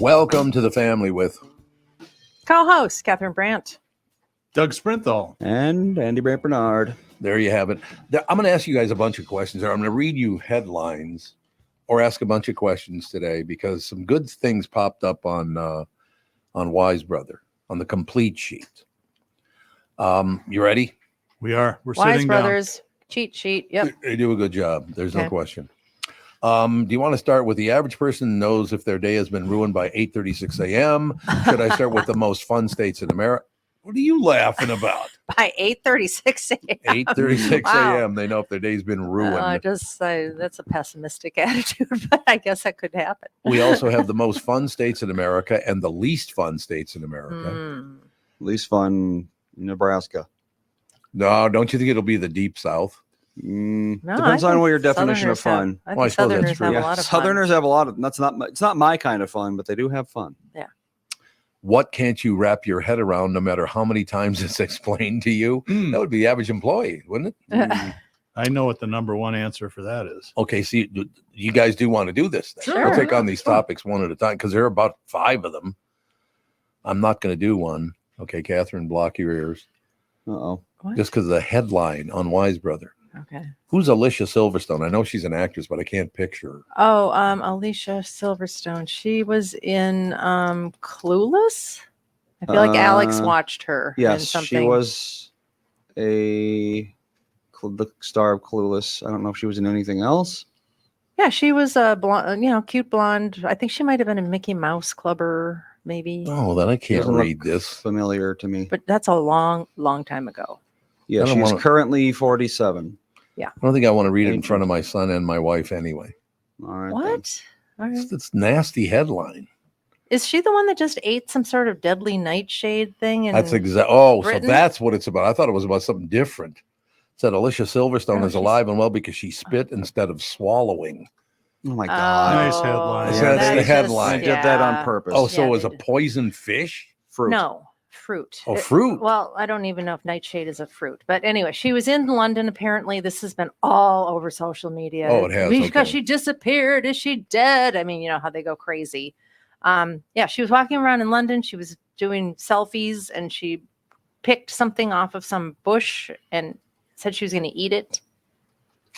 Welcome to the family with co-host Catherine Brandt, Doug Sprinthal, and Andy Brandt Bernard. There you have it. I'm going to ask you guys a bunch of questions. I'm going to read you headlines or ask a bunch of questions today because some good things popped up on Wise Brother on the complete sheet. You ready? we are. We're Wise sitting Brothers cheat sheet. Yep. They do a good job. There's no Okay. question. Do you want to start with the average person knows if their day has been ruined by 8:36 a.m.? Should I start with the most fun states in America? What are you laughing about? By 8:36 a.m. 8:36 Wow. a.m. They know if their day's been ruined. That's a pessimistic attitude, but I guess that could happen. We also have the most fun states in America and the least fun states in America. Mm. Least fun, Nebraska. No, don't you think it'll be the deep South? No, Depends I on think what your definition of Southerners fun. I Well, I think suppose that's Southerners true. have Yeah. a lot of fun. Southerners have a lot of. It's not my kind of fun, but they do have fun. What can't you wrap your head around no matter how many times it's explained to you? down. That would be the average employee, wouldn't it? I know what the number one answer for that is. Okay, see, you guys do want to do this. Then. Sure. We'll take on these Sure. topics one at a time because there are about 5 of them. I'm not going to do one. Okay, Catherine, block your ears. Uh-oh. What? Just because of the headline on Wise Brother. Okay. Who's Alicia Silverstone? I know she's an actress, but I can't picture her. Oh, Alicia Silverstone. She was in Clueless. I feel like Alex watched her. in Yes, something. she was the star of Clueless. I don't know if she was in anything else. Yeah, she was a blonde, cute blonde. I think she might have been a Mickey Mouse clubber, maybe. Oh, then I can't Doesn't read look this. Familiar to me. But that's a long, long time ago. Yeah, I don't she's wanna- currently 47. I don't think I want to read it in Thank front you. of my son and my wife anyway. All right. then. What? All right. It's nasty headline. Is she the one that just ate some sort of deadly nightshade thing? And That's exactly. Oh, Britain? so that's what it's about. I thought it was about something different. It said Alicia Silverstone No, is she's- alive and well because she spit instead of swallowing. Oh my God. Nice headline. Yeah, that's the just- headline. I did that on purpose. Oh, so Yeah, it was they a did. poison fish? Fruit. No, fruit. Oh, fruit. Well, I don't even know if nightshade is a fruit. But anyway, she was in London. Apparently, this has been all over social media. Oh, it has, Because okay. she disappeared. Is she dead? I mean, you know how they go crazy. Yeah, she was walking around in London. She was doing selfies and she picked something off of some bush and said she was going to eat it.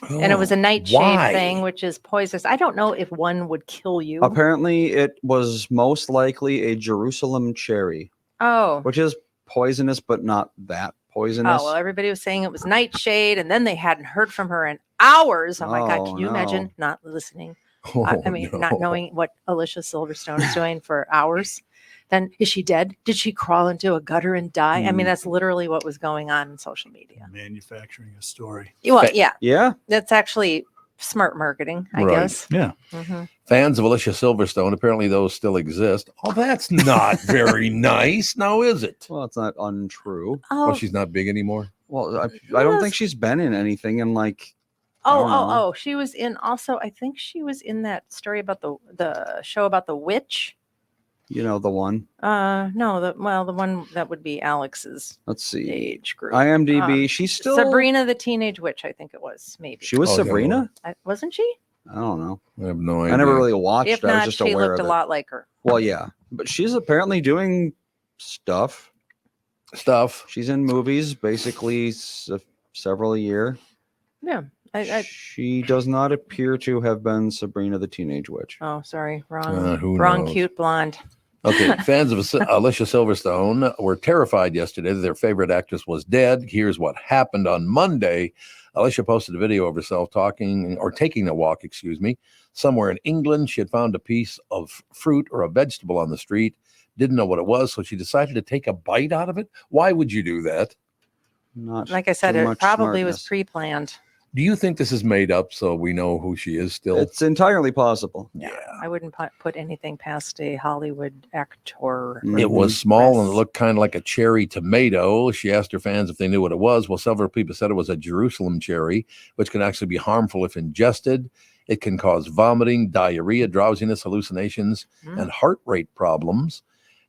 And it was a nightshade Why? thing, which is poisonous. I don't know if one would kill you. Apparently, it was most likely a Jerusalem cherry, Oh. which is poisonous, but not that poisonous. Oh, well, everybody was saying it was nightshade, and then they hadn't heard from her in hours. Oh my God, Oh, can you no. imagine not listening? Oh, I mean, no. not knowing what Alicia Silverstone is doing for hours. Then is she dead? Did she crawl into a gutter and die? I mean, that's literally what was going on in social media. Manufacturing a story. Well, yeah, Yeah. that's actually smart marketing, I Right. guess. Yeah. Mhm. Fans of Alicia Silverstone, apparently those still exist. Oh, that's not very nice, now is it? Well, it's not untrue. Oh, Oh, she's not big anymore. Well, I don't Yes. think she's been in anything in like. I oh, don't know. oh, oh! She was in also. I think she was in that story about the show about the witch. The one. No, the one that would be Alex's Let's see. age group. IMDb. She's still. Sabrina the Teenage Witch, I think it was, maybe. She was Oh, yeah, Sabrina. Wasn't she? I don't know. I have no idea. I never really watched. If it. I was not, just she aware looked of a it. lot like her. Well, yeah, but she's apparently doing stuff. Stuff. She's in movies, basically several a year. Yeah. She does not appear to have been Sabrina the Teenage Witch. Oh, sorry, wrong. Who Wrong, knows? cute blonde. Okay, fans of Alicia Silverstone were terrified yesterday that their favorite actress was dead. Here's what happened on Monday. Alicia posted a video of herself taking a walk, somewhere in England. She had found a piece of fruit or a vegetable on the street, didn't know what it was, so she decided to take a bite out of it. Why would you do that? Not Like I said, too it much probably was smartness. pre-planned. Do you think this is made up so we know who she is still? It's entirely possible. Yeah. I wouldn't put anything past a Hollywood actor. Mm. It was small and it Yes. looked kind of like a cherry tomato. She asked her fans if they knew what it was. Well, several people said it was a Jerusalem cherry, which can actually be harmful if ingested. It can cause vomiting, diarrhea, drowsiness, hallucinations, and heart rate problems.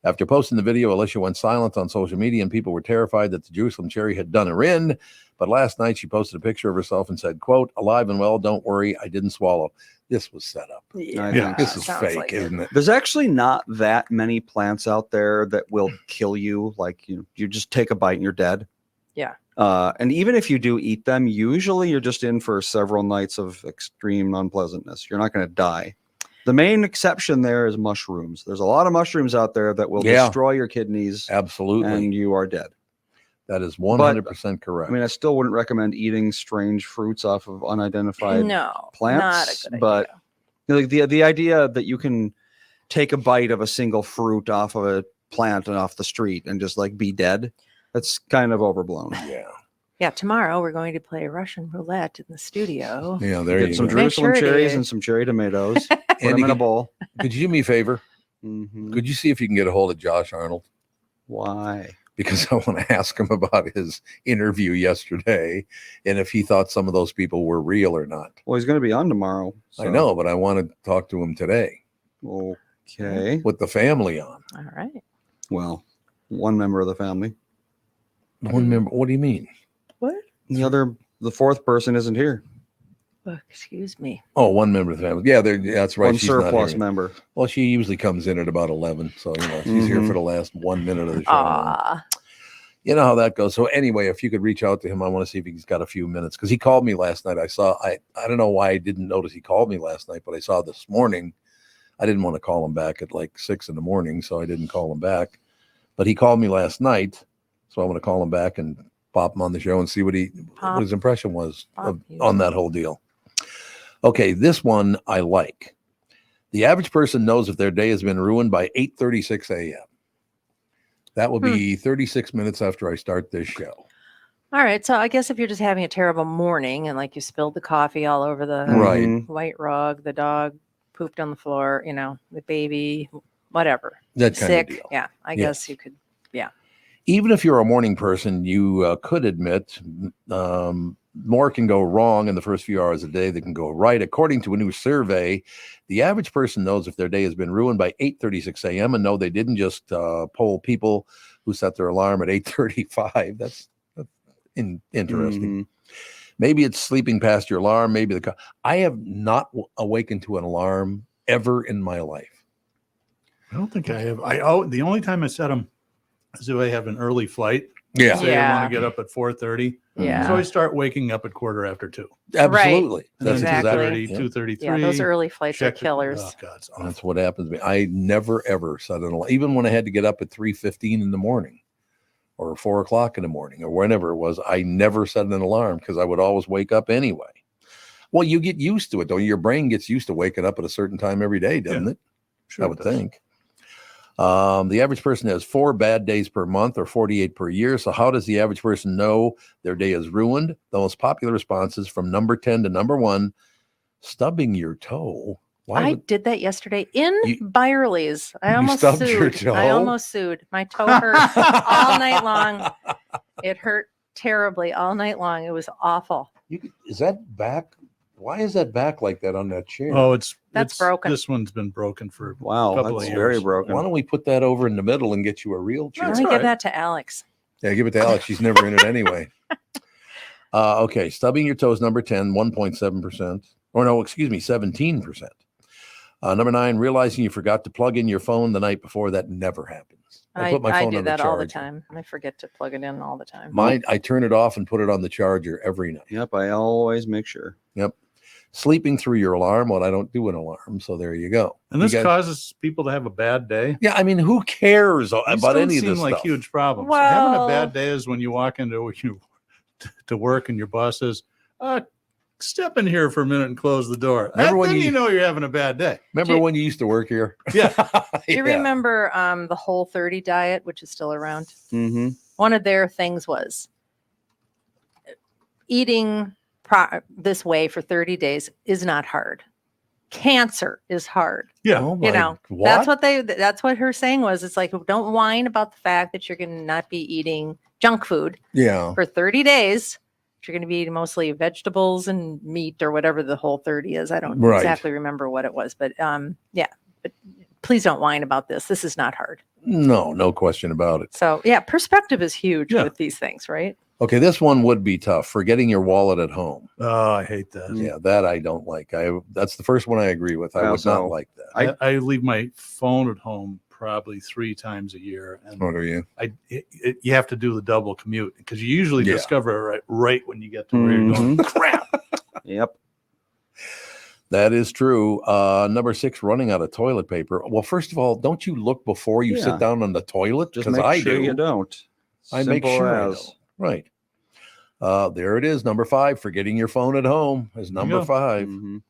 After posting the video, Alicia went silent on social media, and people were terrified that the Jerusalem cherry had done her in. But last night, she posted a picture of herself and said, quote, alive and well, don't worry, I didn't swallow. This was set up. Yeah. This is sounds fake, like isn't it? There's actually not that many plants out there that will kill you. Like you just take a bite and you're dead. Yeah. And even if you do eat them, usually you're just in for several nights of extreme unpleasantness. You're not going to die. The main exception there is mushrooms. There's a lot of mushrooms out there that will destroy your kidneys. Absolutely. And you are dead. That is 100% correct. I mean, I still wouldn't recommend eating strange fruits off of unidentified plants. Not a good but idea. like the idea that you can take a bite of a single fruit off of a plant and off the street and just like be dead, that's kind of overblown. Yeah, tomorrow we're going to play Russian roulette in the studio. Yeah, there Get you some go. Jerusalem Make sure it cherries is. and some cherry tomatoes. Put And them in a bowl. Could you do me a favor? Mhm. Could you see if you can get a hold of Josh Arnold? Why? Because I want to ask him about his interview yesterday and if he thought some of those people were real or not. Well, he's going to be on tomorrow. I know, but I want to talk to him today Okay. with the family on. All right. Well, one member of the family. One member. What do you mean? What? The fourth person isn't here. Oh, excuse me. Oh, one member of the family. Yeah, that's right. One She's not surplus here. member. Well, she usually comes in at about 11. So, she's here for the last 1 minute of the show. Ah, You know how that goes. So anyway, if you could reach out to him, I want to see if he's got a few minutes because he called me last night. I don't know why I didn't notice he called me last night, but I saw this morning. I didn't want to call him back at like 6 a.m, so I didn't call him back. But he called me last night, so I want to call him back and pop him on the show and see what his impression was on that whole deal. Okay, this one I like. The average person knows if their day has been ruined by 8:36 a.m. That will be 36 minutes after I start this show. all right. So I guess if you're just having a terrible morning and like you spilled the coffee all over the Right. white rug, the dog pooped on the floor, the baby, whatever. That kind Sick. of deal. Yeah. I guess you could. Even if you're a morning person, you could admit more can go wrong in the first few hours of the day than can go right. According to a new survey, the average person knows if their day has been ruined by 8:36 a.m. and no, they didn't just poll people who set their alarm at 8:35. That's interesting. Maybe it's sleeping past your alarm. Maybe I have not awakened to an alarm ever in my life. I don't think I have. The only time I set them is if I have an early flight. Yeah, Say I Yeah. want to get up at 4:30. Yeah. So I start waking up at 2:15. absolutely. And That's then Exactly. 2:30, yeah. 2:33. Yeah. Those early flights are check the- killers. Oh, God, it's awful. That's what happens to me. I never ever set an alarm, even when I had to get up at 3:15 in the morning, or 4 o'clock in the morning, or whenever it was. I never set an alarm because I would always wake up anyway. Well, you get used to it, though. Your brain gets used to waking up at a certain time every day, doesn't it? Sure I it would does. think. The average person has 4 bad days per month or 48 per year. So how does the average person know their day is ruined? The most popular responses from number 10 to number 1, stubbing your toe. Why I would- did that yesterday in You- Byerly's. I you almost stubbed sued. your toe? I almost sued. My toe hurt all night long. It hurt terribly all night long. It was awful. Is that back? Why is that back like that on that chair? Oh, That's broken. This one's been broken for Wow, Couple of that's very years. broken. Why don't we put that over in the middle and get you a real chair? Let That's me all give right. that to Alex. Yeah, give it to Alex. She's never in it anyway. Okay, stubbing your toes, number 10, 1.7%. Or no, excuse me, 17%. Number 9, realizing you forgot to plug in your phone the night before. That never happens. I put my phone do on the that all the charger. time. I forget to plug it in all the time. Mine, I turn it off and put it on the charger every night. Yep, I always make sure. Sleeping through your alarm. Well, I don't do an alarm, so there you go. And You this guys- causes people to have a bad day. Yeah, I mean, who cares These about don't any of seem this like stuff? huge problems. Well- Having a bad day is when you walk into to work and your boss says, "Step in here for a minute and close the door." Remember when then you- you know you're having a bad day. Remember when you used to work here? Yeah. Do you remember the Whole30 diet, which is still around? Mm-hmm. One of their things was eating this way for 30 days is not hard. Cancer is hard. Yeah. Oh You my- know, that's what her saying was. It's like, don't whine about the fact that you're going to not be eating junk food Yeah. for 30 days. You're going to be eating mostly vegetables and meat or whatever the Whole30 is. I don't Right. exactly remember what it was, but but please don't whine about this. This is not hard. No question about it. So yeah, perspective is huge Yeah. with these things, right? Okay, this one would be tough. Forgetting your wallet at home. Oh, I hate that. Yeah, that I don't like. That's the first one I agree with. I would not Also, like that. I leave my phone at home probably 3 times a year, and What are you? you have to do the double commute because you usually Yeah. discover it right when you get to where you're going. Mhm. Crap. Yep. That is true. Number 6, running out of toilet paper. Well, first of all, don't you look before you Yeah. sit down on the toilet? Just Because make I sure do. you don't. I make Simple sure I as. don't. Right. There it is. Number 5, forgetting your phone at home is There you number go. 5. Mhm.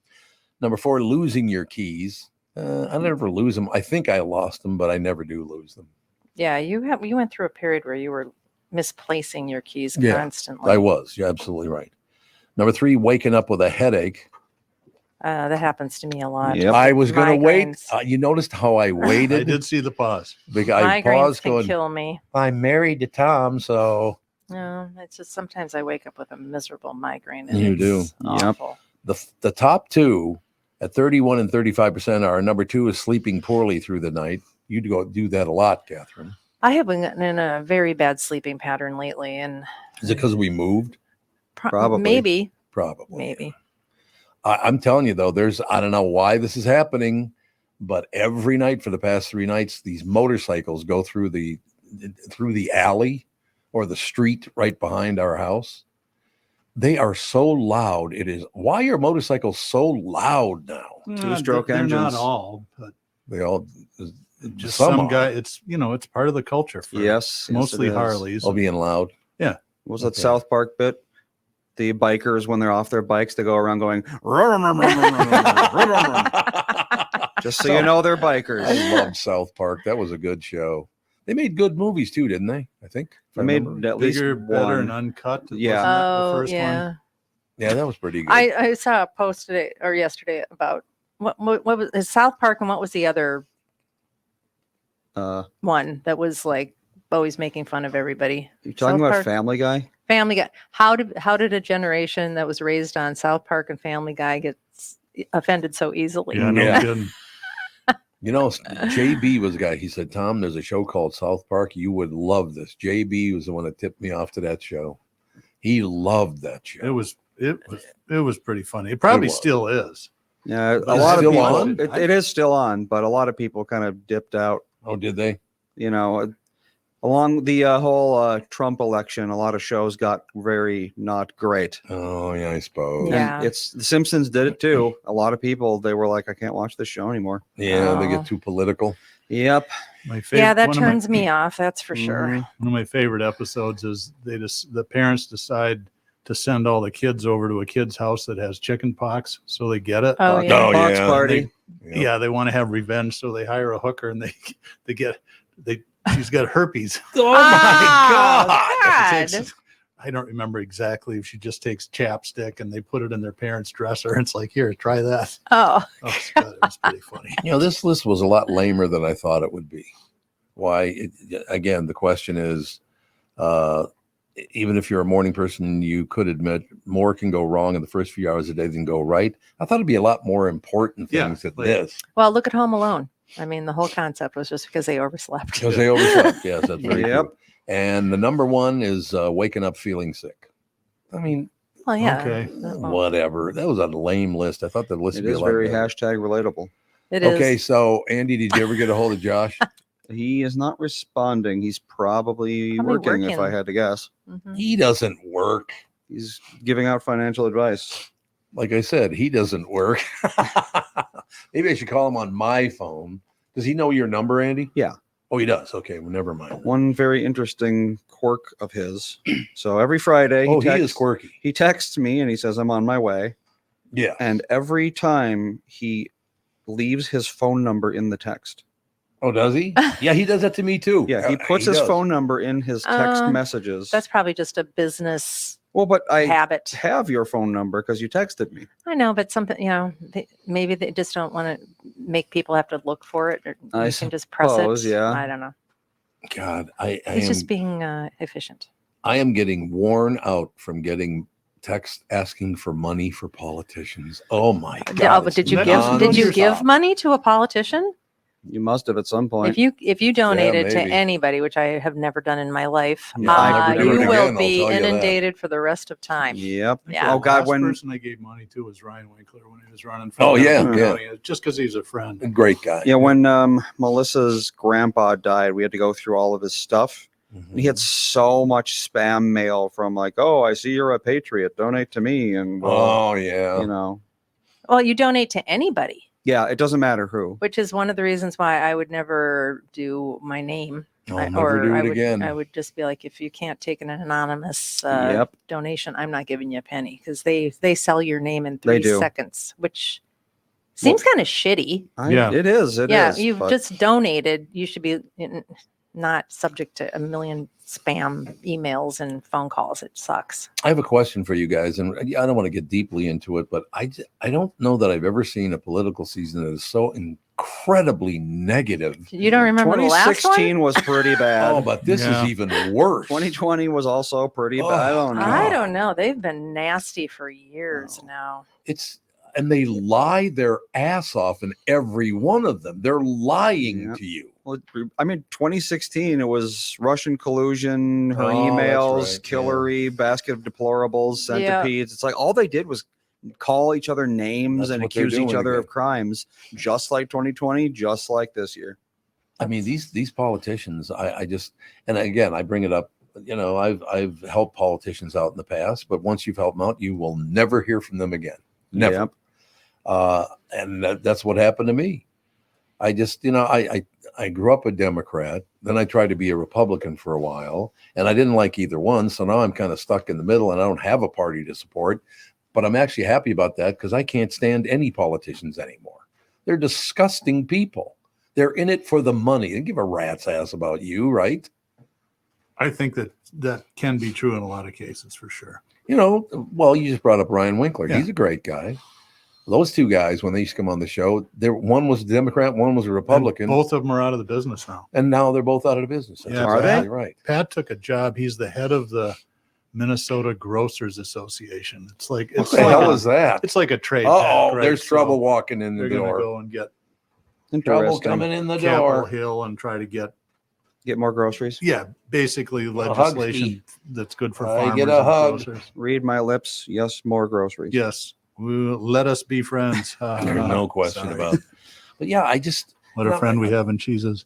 Number 4, losing your keys. I never lose them. I think I lost them, but I never do lose them. Yeah, you went through a period where you were misplacing your keys Yeah, constantly. I was. You're absolutely right. Number 3, waking up with a headache. That happens to me a lot. Yep. I was going to wait. Migraines. You noticed how I I waited? did see the pause. Because I Migraines paused can going, kill me. I'm married to Tom, so No, it's just sometimes I wake up with a miserable migraine. And You do. it's Yep. awful. the top 2 at 31 and 35% are. Number 2 is sleeping poorly through the night. You go do that a lot, Catherine. I have been in a very bad sleeping pattern lately, and Is it because we moved? Probably. maybe. Probably. I'm telling you though, I don't know why this is happening, but every night for the past 3 nights, these motorcycles go through the alley or the street right behind our house. They are so loud. Why are motorcycles so loud now? Two-stroke They're not engines. all, but They all just some some are. guy. It's it's part of the culture. For Yes. mostly yes, it is. Harleys. all being loud. Was that Okay. South Park bit? The bikers, when they're off their bikes, they go around going, just so you know they're bikers. I loved South Park. That was a good show. They made good movies too, didn't they? I think. if They I made remember. at least Bigger, better, and one. uncut. Yeah. Wasn't that the Oh first yeah. one? Yeah, that was pretty good. I saw a post today or yesterday about what was South Park and what was the other one that was like always making fun of everybody. You talking South about Park? Family Guy? Family Guy. How did a generation that was raised on South Park and Family Guy get offended so easily? Yeah, no Yeah. kidding. JB was the guy. He said, Tom, there's a show called South Park. You would love this. JB was the one that tipped me off to that show. He loved that show. It was pretty funny. It probably was. still is. Yeah, Is a it lot of still people. on? It is still on, but a lot of people kind of dipped out. Oh, did they? Along the whole Trump election, a lot of shows got very not great. Oh, yeah, I suppose. Yeah. And it's The Simpsons did it too. A lot of people, they were like, I can't watch this show anymore. Yeah, they Oh. get too political. Yep. My favorite. Yeah, that one turns of my, me off. That's for sure. Mhm. One of my favorite episodes is the parents decide to send all the kids over to a kid's house that has chicken pox, so they get it. Oh, Pox- yeah. Oh, Pox yeah. party. Yeah, they want to have revenge, so they hire a hooker and she's got herpes. Oh, Ah, my God. God. I don't remember exactly if she just takes chapstick and they put it in their parents' dresser. And it's like, here, try that. Oh, Oh, God, it was pretty funny. This list was a lot lamer than I thought it would be. Why? Again, the question is, even if you're a morning person, you could admit more can go wrong in the first few hours of the day than go right. I thought it'd be a lot more important Yeah, things than like- this. well, look at Home Alone. I mean, the whole concept was just because they overslept. Because they overslept. Yes, that's very Yep. true. And the number 1 is waking up feeling sick. I mean, Well, yeah. Okay. Well, whatever. That was a lame list. I thought the list It would be a is lot very better. hashtag relatable. it is. Okay, so Andy, did you ever get a hold of Josh? He is not responding. He's probably working, if I working. had to guess. Mhm. He doesn't work. He's giving out financial advice. Like I said, he doesn't work. Maybe I should call him on my phone. Does he know your number, Andy? Yeah. Oh, he does. Okay, well, never mind. One very interesting quirk of his. So every Friday, He is quirky. he texts me and he says, I'm on my way. Yeah. And every time he leaves his phone number in the text. Oh, does he? Yeah, he does that to me too. Yeah, he puts his does. phone number in his text messages. That's probably just a business well, but I habit. have your phone number because you texted me. I know, but something, maybe they just don't want to make people have to look for it. Or I you can just press suppose, it. yeah. I don't know. God, I He's am just being efficient. I am getting worn out from getting text asking for money for politicians. Oh my God. But did you That give doesn't did you nonstop. give money to a politician? You must have at some point. If you donated to maybe. anybody, which I have never done in my life, Yeah, I'll never do you it will again, I'll be tell you that. inundated for the rest of time. Yep. Yeah. Oh God, last when person I gave money to was Ryan Winkler when he was running. For Oh, yeah, Madison yeah. County, just because he's a friend. Great guy. yeah, when Melissa's grandpa died, we had to go through all of his stuff. Mhm. And he had so much spam mail from like, oh, I see you're a patriot. Donate to me, and Oh yeah. you know, Well, you donate to anybody, yeah, it doesn't matter who. which is one of the reasons why I would never do my name. I'll never do it again. I would just be like, if you can't take an anonymous Yep. donation, I'm not giving you a penny, because they sell your name in They 3 do. seconds, which seems kind of shitty. Yeah. It is. It is. You've but just donated. You should be not subject to a million spam emails and phone calls. It sucks. I have a question for you guys, and I don't want to get deeply into it, but I don't know that I've ever seen a political season that is so incredibly negative. You don't remember the last one? 2016 was pretty bad. Oh, but this Yeah. is even worse. 2020 was also pretty Oh, bad. I don't know. I don't know. They've been nasty for years Oh. now. And they lie their ass off in every one of them. They're lying Yeah. to you. Well, I mean, 2016, it was Russian collusion, her Oh, that's emails, right, Killary, basket of deplorables, Yeah. centipedes. It's like all they did was call each other names That's and what they're accuse each doing other again. of crimes, just like 2020, just like this year. I mean, these politicians, I just, and again, I bring it up, you know, I've helped politicians out in the past, but once you've helped them out, you will never hear from them again. Never. Yep. And that's what happened to me. I just, you know, I grew up a Democrat, then I tried to be a Republican for a while, and I didn't like either one. So now I'm kind of stuck in the middle, and I don't have a party to support. But I'm actually happy about that, because I can't stand any politicians anymore. They're disgusting people. They're in it for the money. They give a rat's ass about you, right? I think that can be true in a lot of cases for sure. You know, well, you just brought up Ryan Winkler. Yeah. He's a great guy. Those two guys, when they used to come on the show, one was a Democrat, one was a Republican, And both of them are out of the business now. and now they're both out of business. That's Yeah, are they? exactly right. Pat took a job. He's the head of the Minnesota Grocers Association. It's like What it's the like hell a, is that? it's like a trade. Oh, pact, right? there's So trouble walking in the They're going to door. go and get Trouble Interesting. coming in the Capitol door. Hill and try to get Get more groceries. basically hugs me. legislation that's good for I farmers get a and hug. grocers. Read my lips. Yes, more groceries. Yes, let us be friends. There's no question Sorry. about it. But yeah, I just, What a friend we have in cheeses.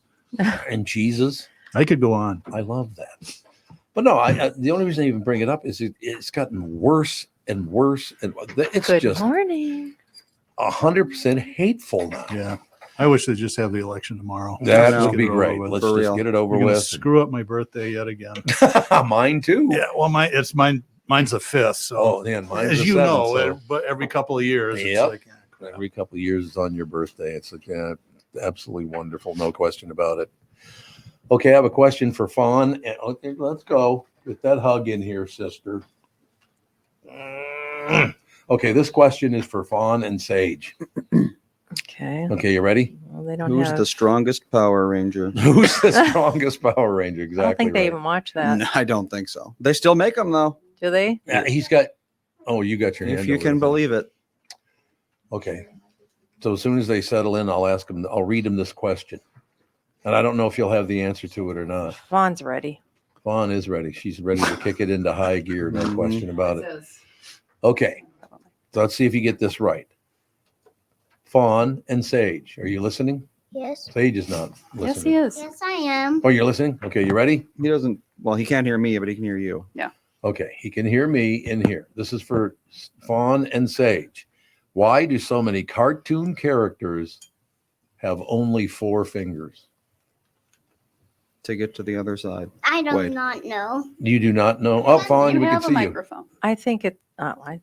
and cheeses, I could go on. I love that. But no, I the only reason I even bring it up is it's gotten worse and worse, and it's Good just morning. 100% hateful now. Yeah, I wish they'd just have the election tomorrow. That know. would be Get it over great. with. Let's For just real. get it over You're gonna with. screw up my birthday yet again. Mine too. Yeah, well, mine's the 5th. So Oh, man, mine's as the you 7th, know, so but every couple of years, Yep. it's like, crap. every couple of years is on your birthday. It's like, yeah, absolutely wonderful. No question about it. Okay, I have a question for Fawn. Okay, let's go. Get that hug in here, sister. Okay, this question is for Fawn and Sage. Okay. Okay, you ready? Well, they don't Who's have. the strongest Power Ranger? Who's the strongest Power Ranger? Exactly. I don't think they right. even watch that. No, I don't think so. They still make them though, Do they? Yeah, he's got. Oh, you got your hand. if you over can his- believe it. Okay. So as soon as they settle in, I'll ask them. I'll read them this question, and I don't know if you'll have the answer to it or not. Vaughn's ready. Fawn is ready. She's ready to kick it into high gear. No Mhm. question about it. Okay. So let's see if you get this right. Fawn and Sage, are you listening? Yes. Sage is not listening. Yes, he is. Yes, I am. Oh, you're listening? Okay, you ready? He doesn't. Well, he can't hear me, but he can hear you. Okay, he can hear me in here. This is for Fawn and Sage. Why do so many cartoon characters have only 4 fingers? To get to the other side. I do Wait. not know. You do not know. Oh, Fawn, You we can have a see you. microphone. I think it. I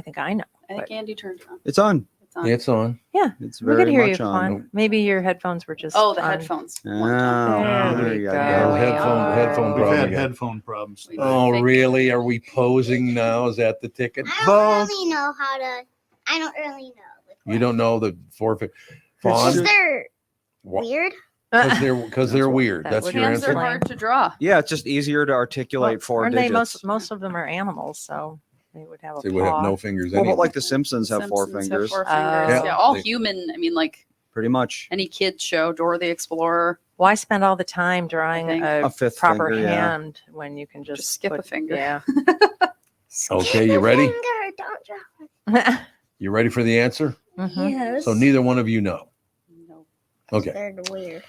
think I know. I think Andy turned it on. It's on. It's on. It's on. It's We very could hear you, much on. Fawn. Maybe your headphones were just. Oh, the on. headphones. Oh, There there we you go. go. Headphone We've problem had again. headphone problems. today. Oh, really? Are we posing now? Is that the ticket? I Vote. don't really know how to. I don't really know. You don't know the 4 fingers. Fawn? Is there Wha- weird? Because they're weird. That That's would your Hands answer. are hard to draw. Yeah, it's just easier to articulate 4 Aren't they digits. most of them are animals, so they would have a They would have paw. no fingers Well, anyway. but like the Simpsons have 4 Simpsons have fingers. 4 fingers. Yeah. Yeah, all They- human. I mean, like Pretty much. Any kids show, Dora the Explorer, Why spend all the time drawing think. a A fifth proper finger, yeah. hand when you can just skip a put- finger. Yeah. Okay, you ready? Finger, don't drop You ready for the answer? it. Mhm. Yes. So neither one of you know. No. Okay. They're weird.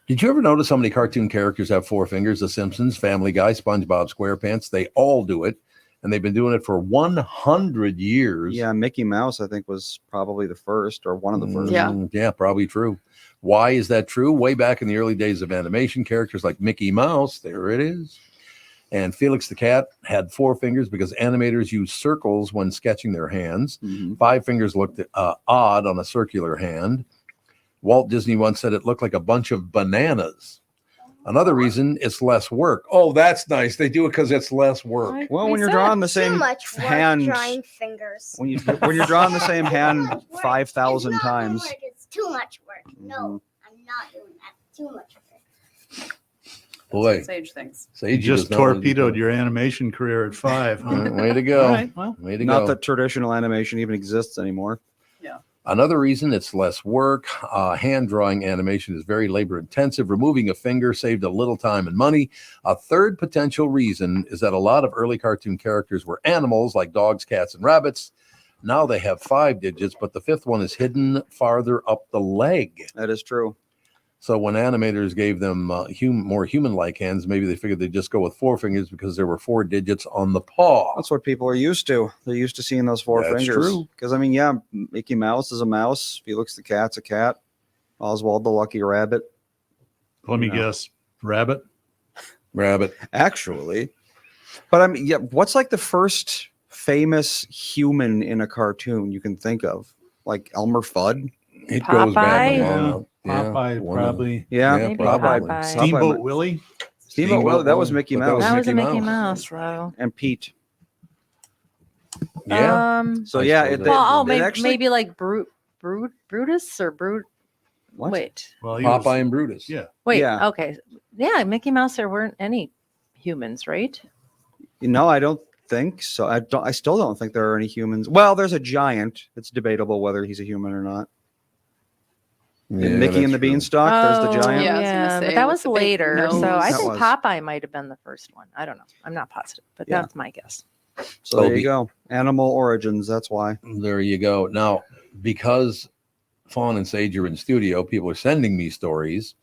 Did you ever notice how many cartoon characters have 4 fingers? The Simpsons, Family Guy, SpongeBob SquarePants, they all do it. And they've been doing it for 100 years. Yeah, Mickey Mouse, I think, was probably the first or one of the first. Yeah. Yeah, probably true. Why is that true? Way back in the early days of animation, characters like Mickey Mouse, there it is, and Felix the Cat had 4 fingers because animators used circles when sketching their hands. Mhm. 5 fingers looked odd on a circular hand. Walt Disney once said it looked like a bunch of bananas. Another reason, it's less work. Oh, that's nice. They do it because it's less work. Well, We when you're said drawing the Too same much work hand, drawing fingers. when you're drawing the same Too hand much work. 5,000 It's not times. work, it's too much work. No, Mhm. I'm not doing that. Too much work. Boy, Sage things. You Sage just does not want to torpedoed do your animation career at 5. Huh? that. Way to go. All right, well, Way to Not go. that traditional animation even exists anymore. Another reason, it's less work. Hand drawing animation is very labor intensive. Removing a finger saved a little time and money. A third potential reason is that a lot of early cartoon characters were animals like dogs, cats, and rabbits. Now they have 5 digits, but the 5th one is hidden farther up the leg. That is true. So when animators gave them more human-like hands, maybe they figured they'd just go with 4 fingers because there were 4 digits on the paw. That's what people are used to. They're used to seeing those 4 That's fingers. true. Because, I mean, yeah, Mickey Mouse is a mouse. Felix the Cat's a cat. Oswald the Lucky Rabbit. let me No. guess. Rabbit? Rabbit. Actually. But, I mean, yeah, what's like the first famous human in a cartoon you can think of? Like Elmer Fudd? It goes back Popeye? a long Yeah. time. Yeah, Popeye, one of- probably. Yeah. Yeah, Maybe probably. Popeye. Steamboat Willie? Steamboat Willie, that was Willie, Mickey but that Mouse. That was a Mickey Mickey Mouse. Mouse, though. And Pete. Yeah. So, I yeah, suppose it, that- Well, they maybe, actually, maybe like Brutus or Brute. What? Wait, Well, he was- Popeye and Brutus. Yeah. wait. Yeah. Okay. Yeah, Mickey Mouse. There weren't any humans, right? No, I don't think so. I still don't think there are any humans. Well, there's a giant. It's debatable whether he's a human or not. Yeah, In Mickey and the that's true. Beanstalk, there's the giant. Yeah, I was gonna but say, that with was the big later. So I That think was. Popeye might have been the first one. I don't know. I'm not positive, but Yeah. that's my guess. So there Toby. you go. Animal origins. That's why. There you go. Now, because Fawn and Sage are in studio, people are sending me stories.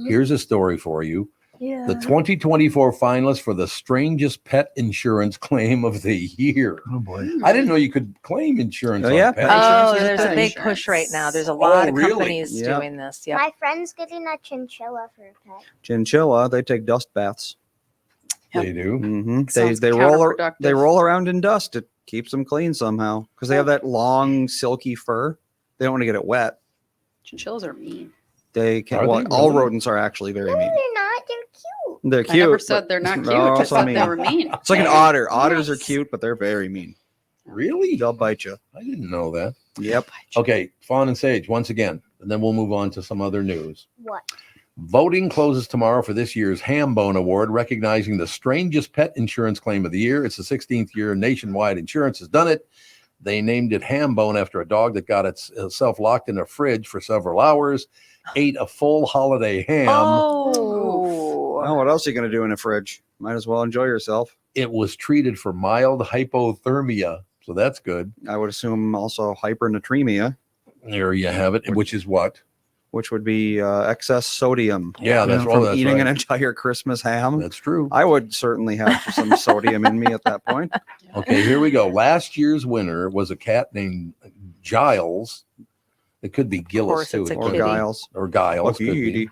Here's a story for you. Yeah. The 2024 finalist for the strangest pet insurance claim of the year. Oh, boy. I didn't know you could claim insurance Oh, on yeah, pets. pet insurance Oh, is a there's a thing. big push right now. There's a lot of really? companies Yeah. doing this. Yep. My friend's getting a chinchilla for a pet. Chinchilla, they take dust baths. They do. Mm-hmm. Sounds They counterproductive. roll around in dust. It keeps them clean somehow because they have that long silky fur. They don't want to get it wet. Chinchillas are mean. They can't. Are Well, they all really? rodents are actually very No, mean. they're not. They're cute. They're I cute. never but said they're not cute. they're I just also said mean. they were mean. It's like an otter. Otters are Nice. cute, but they're very mean. Really? They'll bite you. I didn't know that. Yep. Okay, Fawn and Sage, once again, and then we'll move on to some other news. What? Voting closes tomorrow for this year's Hambone Award, recognizing the strangest pet insurance claim of the year. It's the 16th year nationwide insurance has done it. They named it Hambone after a dog that got itself locked in a fridge for several hours, ate a full holiday ham. Oh. Well, what else are you going to do in a fridge? Might as well enjoy yourself. It was treated for mild hypothermia, so that's good. I would assume also hypernatremia, There you have it, which is what? which would be excess sodium. Yeah, that's from that's eating right. an entire Christmas ham. That's true. I would certainly have some sodium in me at that point. Okay, here we go. Last year's winner was a cat named Giles. It could be Gillis course, too. it's a It Or could be- kitty. Giles. Or Giles. Oh, could be. kitty.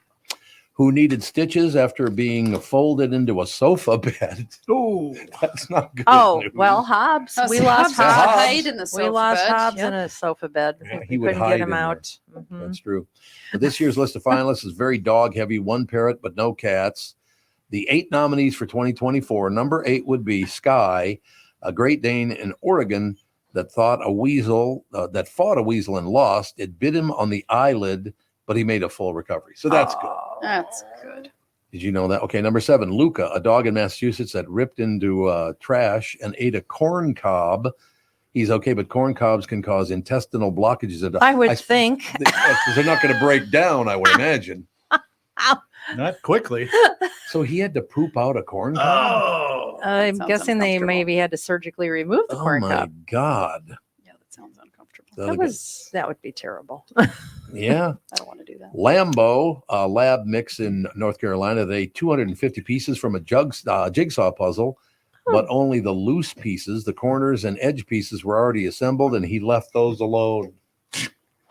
Who needed stitches after being folded into a sofa bed. Oh, That's not good. Oh, news. well, Hobbs. Oh, We so lost Hobbs has to Hobbs. hide in the We sofa lost bed. Hobbs Yep. in a sofa bed. Yeah, We he would couldn't hide get in him there. out. Mhm. That's true. But this year's list of finalists is very dog heavy. One parrot, but no cats. The 8 nominees for 2024. Number 8 would be Sky, a Great Dane in Oregon that fought a weasel and lost. It bit him on the eyelid, but he made a full recovery. So that's good. That's good. Did you know that? Okay, number 7, Luca, a dog in Massachusetts that ripped into trash and ate a corn cob. he's okay, but corn cobs can cause intestinal blockages. I would think. Because they're not going to break down, I would imagine. Not quickly. So he had to poop out a corn cob? Oh. I'm Sounds guessing they uncomfortable. maybe had to surgically remove the Oh corn my cob. God. Yeah, that sounds uncomfortable. That would be terrible. Yeah. I don't want to do that. Lambo lab mix in North Carolina. They 250 pieces from a jigsaw puzzle, but only the loose pieces, the corners and edge pieces were already assembled, and he left those alone.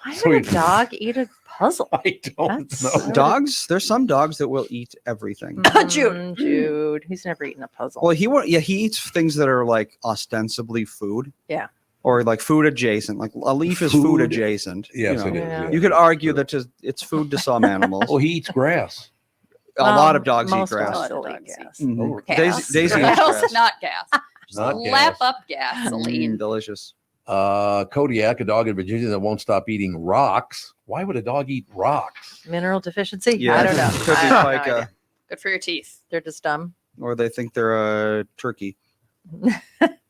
Why So would a he- dog eat a puzzle? I don't That's- know. Dogs, there's some dogs that will eat everything. Jude. Jude. He's never eaten a puzzle. Well, he eats things that are like ostensibly food. Yeah. Or like food adjacent. Like a leaf is food Food. adjacent. Yes, you it know. is. Yeah. yeah. You could argue that it's food to some animals. Oh, he eats grass. A lot of dogs eat most grass. Most still dogs eat eat gas. Mhm. Oh, Gas. Daisy Or eats else grass. not gas. Just Not lap gas. up gasoline. Delicious. Kodiak, a dog in Virginia that won't stop eating rocks. Why would a dog eat rocks? Mineral deficiency? Yeah, I don't know. could be I have no like idea. Good for your teeth. They're just dumb. or they think they're a turkey.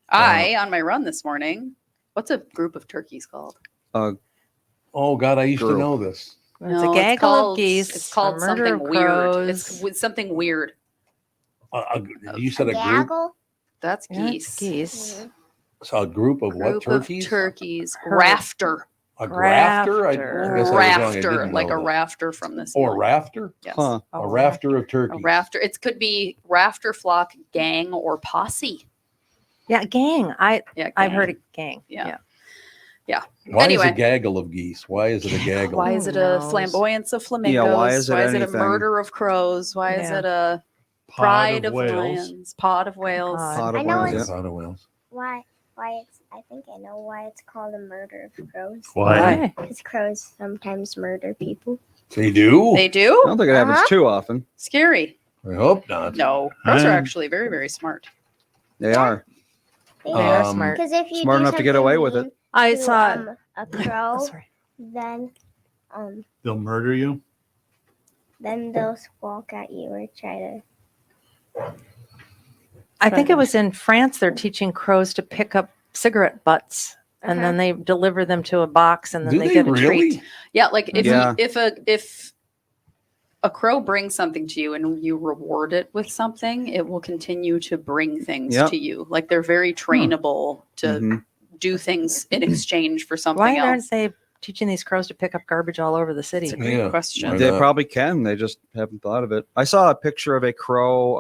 I, on my run this morning, what's a group of turkeys called? Oh God, I used to Group. know this. It's No, a gaggle of geese. It's called a murder something of weird. crows. It's with something weird. You said a group. Gaggle? That's Yeah, geese. it's geese. Mhm. So a group of what Group turkeys? of turkeys. Herd. Rafter. A grafter? I Grafter. guess I was wrong. I Rafter. didn't Like know a that. rafter from the Oh, a ceiling. rafter? Yes. Huh. A rafter of A turkeys. rafter. It could be rafter, flock, gang, or posse. Yeah, gang. I've Yeah, heard gang. it gang. Yeah. Why is Anyway. a gaggle of geese? Why is it a gaggle? Why Who is it a knows? flamboyance of flamingos? why is it a anything? murder of crows? Why is Yeah. it a Pod pride of of whales. lions? Pod of whales. Pod. Pot I of know whales, it's- yeah. Out of Wales. Why it's I think I know why it's called a murder of crows. Why? Because crows sometimes murder people. They do? They I do? don't think it happens too often. Scary. I hope not. No. Crows are Um, actually very, very smart. They are. They are Um, smart. Because if you Smart do enough to get something away with it. mean I to, saw. a crow, Oh, sorry. then They'll murder you. they'll squawk at you or try to. I think it was in France. They're teaching crows to pick up cigarette butts, and then they deliver them to a box, and then Do they they get a really? treat. Yeah, like if Yeah. if a crow brings something to you and you reward it with something, it will continue to bring things Yep. to you. Like they're very trainable to Mhm. do things in exchange for something Why else. aren't they teaching these crows to pick up garbage all over the city? It's a great Yeah. question. Why They not? probably can. They just haven't thought of it. I saw a picture of a crow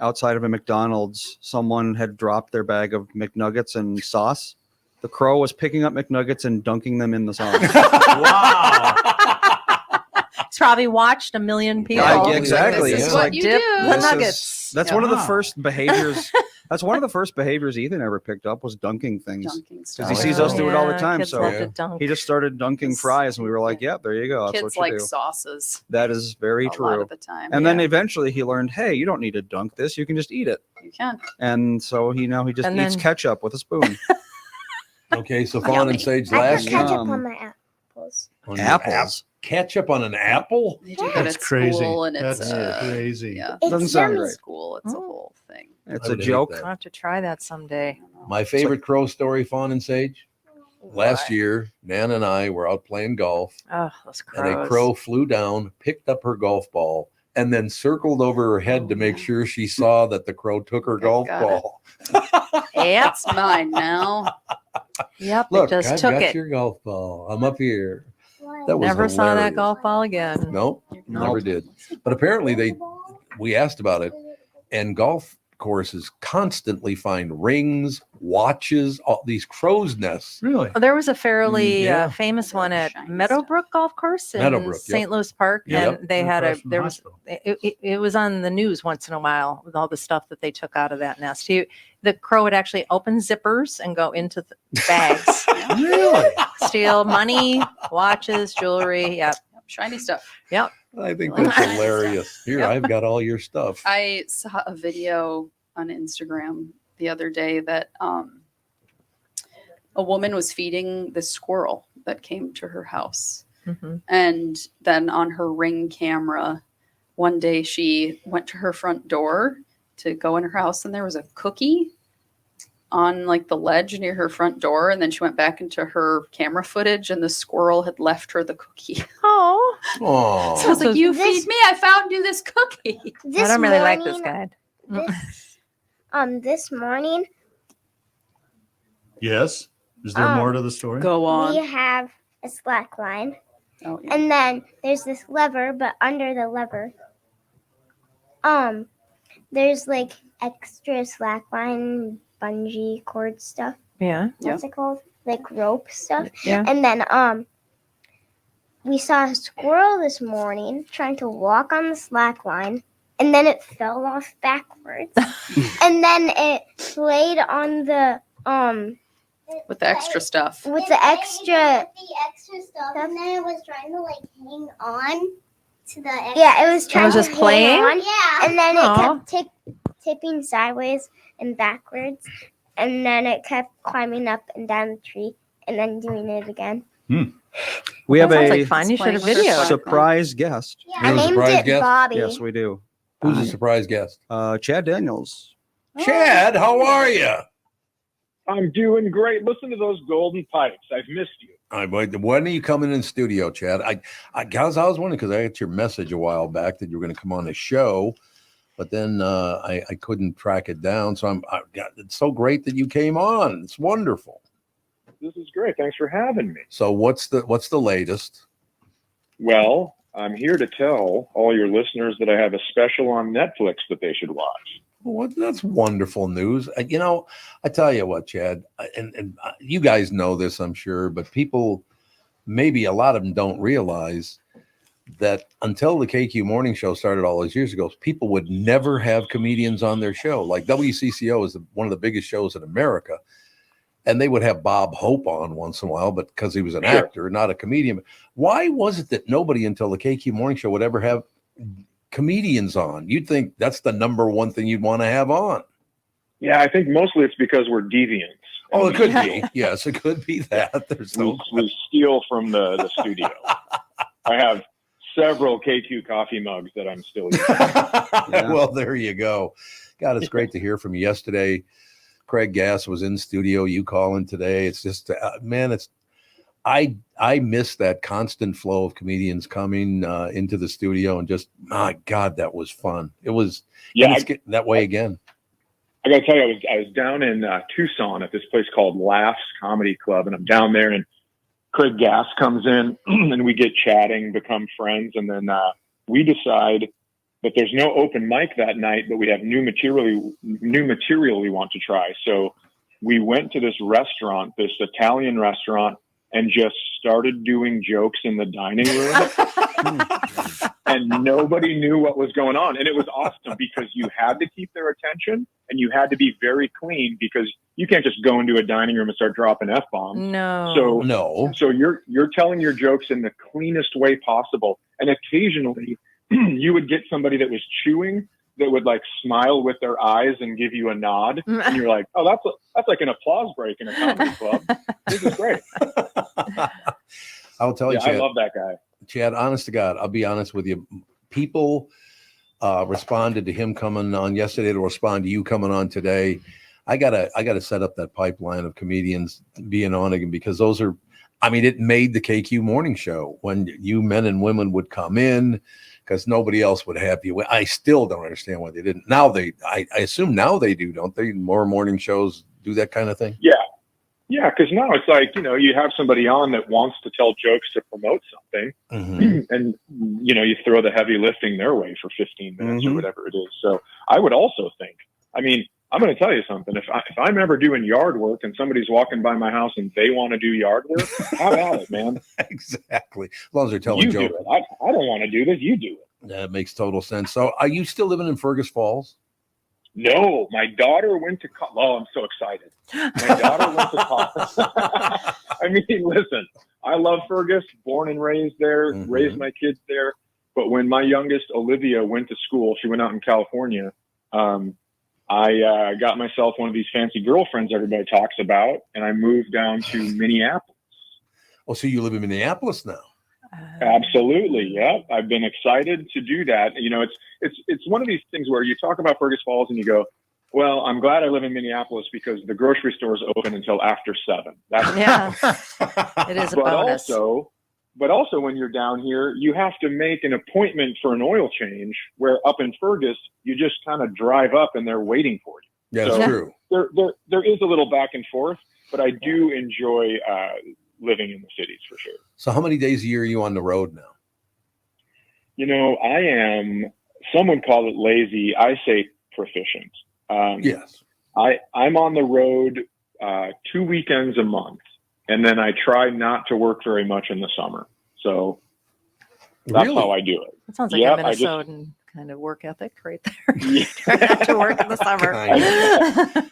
outside of a McDonald's. Someone had dropped their bag of McNuggets and sauce. The crow was picking up McNuggets and dunking them in the sauce. Wow. He's probably watched a million people. Yeah, exactly. This is It's what like, you dip do. the This is- nuggets. That's one of the Wow. first behaviors. That's one of the first behaviors Ethan ever picked up was dunking things. Dunking stuff. he sees us do it all the time, Kids so- love Yeah. to dunk. He just started dunking Yes. fries, and we were like, "Yeah, there you go. That's Kids what you like do." sauces That is very a lot true. of the time. And then Yeah. eventually he learned, "Hey, you don't need to dunk this. You can just eat it." you can. And so he just And eats then- ketchup with a spoon. Okay, so Fawn Yummy. and Sage I last put year. ketchup Um, on my apples. on your Apples. Ketchup on an apple? They do that That's at crazy. school, and it's That's crazy. yeah. It's Doesn't sound yummy. great. School, it's a Oh. whole thing. It's I a would hate joke. that. I'll have to try that someday. My favorite crow story, Fawn and Sage. Last Why? year, Nan and I were out playing golf, Oh, those crows. and a crow flew down, picked up her golf ball, and then circled over her head to make sure she saw that the crow took her Okay, golf got it. ball. Yep. It's mine now. Yep. Look, it just I've took got it. your golf ball. I'm up here. What? That was Never saw that hilarious. golf ball again. Nope, never did. But apparently we asked about it, and golf courses constantly find rings, watches, all these crow's nests. Really? Well, there was a fairly Yeah. Famous one at Shiny Meadowbrook Golf Course in Meadowbrook, yep. St. Louis Park, Yep. and they had Across from the there was hospital. it was on the news once in a while with all the stuff that they took out of that nest. The crow would actually open zippers and go into the bags, Really? steal money, watches, jewelry. Yep. Shiny stuff. I think Like that's that. hilarious. Here, Yep. I've got all your stuff. I saw a video on Instagram the other day that a woman was feeding the squirrel that came to her house. Mhm. And then on her Ring camera, one day she went to her front door to go in her house and there was a cookie on like the ledge near her front door, and then she went back into her camera footage, and the squirrel had left her the cookie. Oh, Oh, So I was like, "You This- feed me, I found you this cookie." This I don't really like this morning- guy. This morning Yes. Is there more to the story? Go on. we have a slack line, Oh, yeah. and then there's this lever, but under the lever, there's like extra slack line bungee cord stuff. Yeah. What's it called? Like rope stuff. Yeah. And then we saw a squirrel this morning trying to walk on the slack line, and then it fell off backwards. And then it played on the With the extra stuff. with the extra stuff, and then it was trying to like hang on to the extra yeah, it was trying was to just hang playing? on, Yeah. and then Aw. it kept tipping sideways and backwards, and then it kept climbing up and down the tree, and then doing it again. We have That sounds a like fun. You should have Playing with videoed. her surprise guest. Yeah. I You're a named surprise it guest? Bobby. Yes, we do. who's a surprise guest? Chad Daniels. Chad, how are you? I'm doing great. Listen to those golden pipes. I've missed you. When are you coming in studio, Chad? I was wondering because I got your message a while back that you were going to come on the show, but then I couldn't track it down. So it's so great that you came on. It's wonderful. This is great. Thanks for having me. So what's the latest? Well, I'm here to tell all your listeners that I have a special on Netflix that they should watch. Well, that's wonderful news. I tell you what, Chad, and you guys know this, I'm sure, but people, maybe a lot of them don't realize that until the KQ Morning Show started all those years ago, people would never have comedians on their show. Like WCCO is one of the biggest shows in America, and they would have Bob Hope on once in a while, but because he was an Sure. actor, not a comedian. Why was it that nobody until the KQ Morning Show would ever have comedians on? You'd think that's the number one thing you'd want to have on. Yeah, I think mostly it's because we're deviants. Oh, it could be. Yes, it could be that. There's no. We steal from the studio. I have several KQ coffee mugs that I'm still using. Well, there you go. God, it's great to hear from you. Yesterday, Craig Gass was in studio. You calling today? It's just, man. I miss that constant flow of comedians coming into the studio and just, my God, that was fun. It was. Yeah, It's getting that way again. I gotta tell you, I was down in Tucson at this place called Laughs Comedy Club, and I'm down there, and Craig Gass comes in, and we get chatting, become friends, and then we decide that there's no open mic that night, but we have new material we want to try. So we went to this restaurant, this Italian restaurant, and just started doing jokes in the dining room. And nobody knew what was going on. And it was awesome because you had to keep their attention and you had to be very clean because you can't just go into a dining room and start dropping F-bombs. No. So you're telling your jokes in the cleanest way possible. And occasionally you would get somebody that was chewing that would like smile with their eyes and give you a nod. And you're like, oh, that's like an applause break in a comedy club. This is great. I'll tell you, Yeah, Chad. I love that guy. Chad, honest to God, I'll be honest with you. People responded to him coming on yesterday to respond to you coming on today. I gotta set up that pipeline of comedians being on again because those are, I mean, it made the KQ Morning Show when you men and women would come in because nobody else would have you. I still don't understand why they didn't. Now I assume now they do, don't they? More morning shows do that kind of thing. Yeah, because now it's like, you have somebody on that wants to tell jokes to promote something, Mhm. and, you throw the heavy lifting their way for 15 minutes or whatever it is. So I would also think, I mean, I'm going to tell you something. If I'm ever doing yard work and somebody's walking by my house and they want to do yard work, have at it, man. Exactly. As long as they're telling You do jokes. it. I don't want to do this. You do it. That makes total sense. So are you still living in Fergus Falls? No, my daughter went to college. Oh, I'm so excited. My daughter went to college. I mean, listen, I love Fergus, born and raised there, Mhm. raised my kids there. But when my youngest, Olivia, went to school, she went out in California. I got myself one of these fancy girlfriends everybody talks about, and I moved down to Minneapolis. Oh, so you live in Minneapolis now? Absolutely. Yeah. I've been excited to do that. It's one of these things where you talk about Fergus Falls and you go, Well, I'm glad I live in Minneapolis because the grocery store is open until after 7. That's Yeah, it is a but bonus. also when you're down here, you have to make an appointment for an oil change, where up in Fergus, you just kind of drive up and they're waiting for you. Yeah, that's So true. There is a little back and forth, but I do enjoy living in the cities for sure. So how many days a year are you on the road now? You know, I am, someone called it lazy. I say proficient. Yes. I'm on the road 2 weekends a month, and then I try not to work very much in the summer. So that's Really? how I do it. That sounds like Yep, a I just- Minnesotan kind of work ethic right there. Yeah. Try not to work in the summer. Kind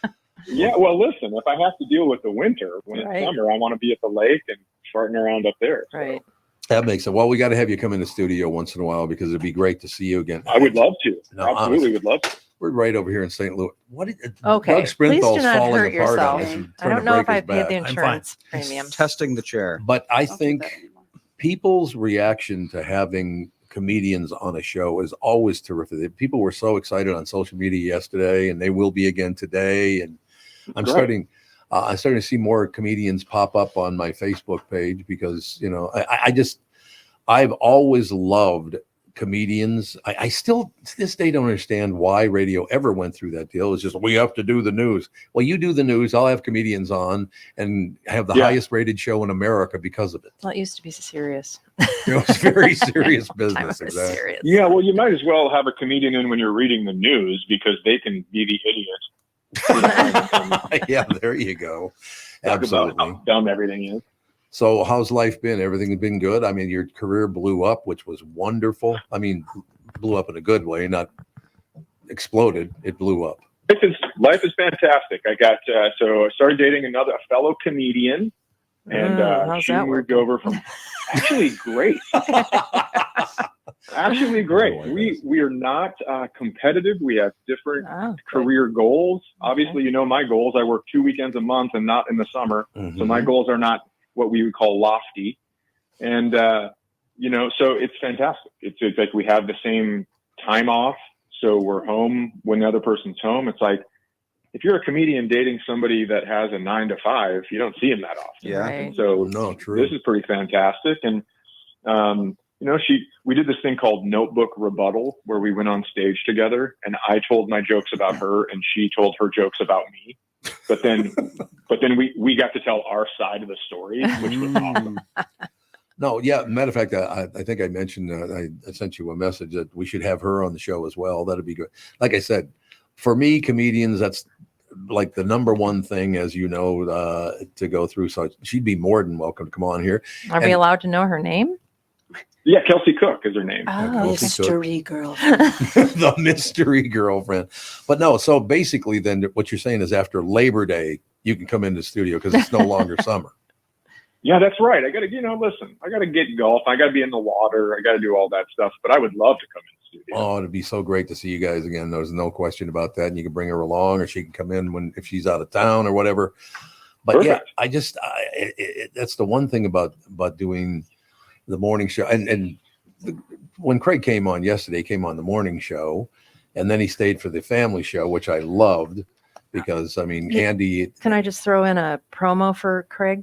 Yeah, well, listen, if I have to deal with the winter, when Right. it's summer, I want to be at the lake and farting around up there. So Right. That makes it. Well, we got to have you come in the studio once in a while because it'd be great to see you again. I would love to. No, Absolutely honestly. would love to. We're right over here in St. Louis. What? Okay. Doug Please Sprinthal's do not falling hurt apart on yourself. us and I trying don't to know if break I his paid the back. insurance premium. Testing the chair. But I Don't do think that anymore. people's reaction to having comedians on a show is always terrific. People were so excited on social media yesterday, and they will be again today. And I'm Great. starting to see more comedians pop up on my Facebook page because I've always loved comedians. I still to this day don't understand why radio ever went through that deal. It's just we have to do the news. Well, you do the news. I'll have comedians on and have the Yeah. highest rated show in America because of it. Well, it used to be serious. It was very serious Time business. it was Exactly. serious. Yeah, well, you might as well have a comedian in when you're reading the news because they can be the idiot. Yeah, there you go. Talk Absolutely. about how dumb everything is. So how's life been? Everything been good? I mean, your career blew up, which was wonderful. I mean, blew up in a good way, not exploded. It blew up. Life is fantastic. I got so I started dating a fellow comedian, and how's she that moved working? over from actually great. Actually great. Oh, We are not competitive. We have different Oh, good. career goals. Obviously, you know my goals. I work 2 weekends a month and not in the summer. So my goals are not what we would call lofty. And, so it's fantastic. It's like we have the same time off. So we're home when the other person's home. It's like, if you're a comedian dating somebody that has a 9 to 5, you don't see him that often. Yeah. Right. So No, true. this is pretty fantastic. And, we did this thing called Notebook Rebuttal where we went on stage together and I told my jokes about her and she told her jokes about me. But then we got to tell our side of the story, which was awesome. No, yeah. Matter of fact, I think I mentioned I sent you a message that we should have her on the show as well. That'd be good. Like I said, for me, comedians, that's like the number one thing, as you know, to go through. So she'd be more than welcome to come on here. Are we allowed to know her name? Yeah, Kelsey Cook is her name. Oh, Kelsey Cook. Mystery girl. The mystery girlfriend. But no, so basically then what you're saying is after Labor Day, you can come into the studio because it's no longer summer. Yeah, that's right. I got to, listen, I got to get golf. I got to be in the water. I got to do all that stuff. But I would love to come in the studio. Oh, it'd be so great to see you guys again. There's no question about that. And you can bring her along or she can come in if she's out of town or whatever. But Perfect. yeah, that's the one thing about doing the morning show. And when Craig came on yesterday, he came on the morning show and then he stayed for the family show, which I loved because, I mean, Andy. Can I just throw in a promo for Craig?